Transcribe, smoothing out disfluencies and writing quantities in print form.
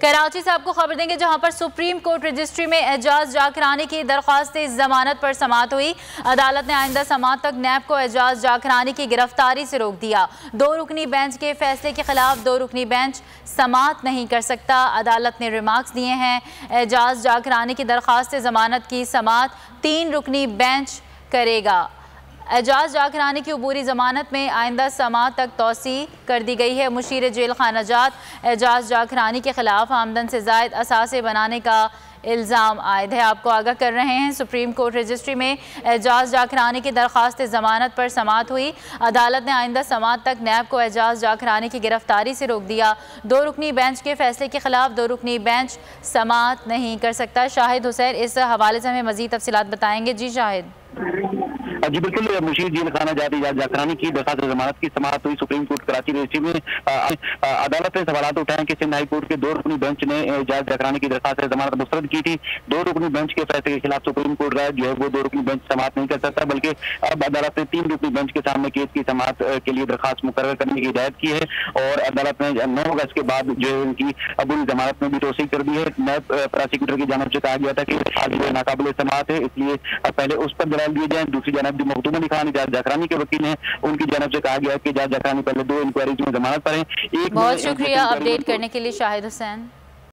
कराची से आपको खबर देंगे जहां पर सुप्रीम कोर्ट रजिस्ट्री में एजाज जाकरानी की दरख्वास्त जमानत पर समाअत हुई। अदालत ने आइंदा समाअत तक नैब को एजाज जाकरानी की गिरफ्तारी से रोक दिया। 2 रुकनी बेंच के फैसले के खिलाफ 2 रुकनी बेंच समाअत नहीं कर सकता। अदालत ने रिमार्क्स दिए हैं। एजाज जाकरानी की दरख्वास्त जमानत की समाअत 3 रुकनी बेंच करेगा। एजाज जाकरानी की अबूरी जमानत में आइंदा समाअत तक तोसी कर दी गई है। मुशीर जेल खानाजात एजाज जाकरानी के खिलाफ आमदन से जायद असासे बनाने का इल्ज़ाम आयद है। आपको आगाह कर रहे हैं, सुप्रीम कोर्ट रजिस्ट्री में एजाज जाकरानी की दरख्वास्त जमानत पर समाअत हुई। अदालत ने आइंदा समाअत तक नैब को एजाज जाकरानी की गिरफ्तारी से रोक दिया। 2 रुकनी बेंच के फैसले के खिलाफ 2 रुकनी बेंच समाअत नहीं कर सकता। शाहिद हुसैन इस हवाले से हमें मजीद तफसीलात बताएंगे। जी शाहिद। जी बिल्कुल, मुशीर जेल खानाजात एजाज जाकरानी की दरख्वास्त जमानत की समाअत हुई। सुप्रीम कोर्ट कराची रजिस्ट्री में अदालत ने सवाल उठाए कि सिंध हाई कोर्ट के 2 रुकनी बेंच ने एजाज जाकरानी की दरख्वास्त जमानत मुस्तरद की थी। 2 रुकनी बेंच के फैसले के खिलाफ सुप्रीम कोर्ट राय जो है वो 2 रुकनी बेंच समाअत नहीं कर सकता, बल्कि अब अदालत ने 3 रुकनी बेंच के सामने केस की समाअत के लिए दरख्वास्त मुकर्रर करने की हिदायत की है। और अदालत ने 9 अगस्त के बाद जो है उनकी अबूरी जमानत में भी तोसी कर दी है। नैब प्रोसिक्यूटर की जानिब से कहा गया था कि आज जो नाकाबिल समाअत है, इसलिए पहले उस पर दलाल दिए जाए। दूसरी जानब जो मखदूम अली खान एजाज जाकरानी के वकील हैं, उनकी जानब से कहा गया कि एजाज जाकरानी पहले 2 इंक्वायरीज में जमानत पर हैं। बहुत शुक्रिया अपडेट करने के लिए शाहिद हुसैन।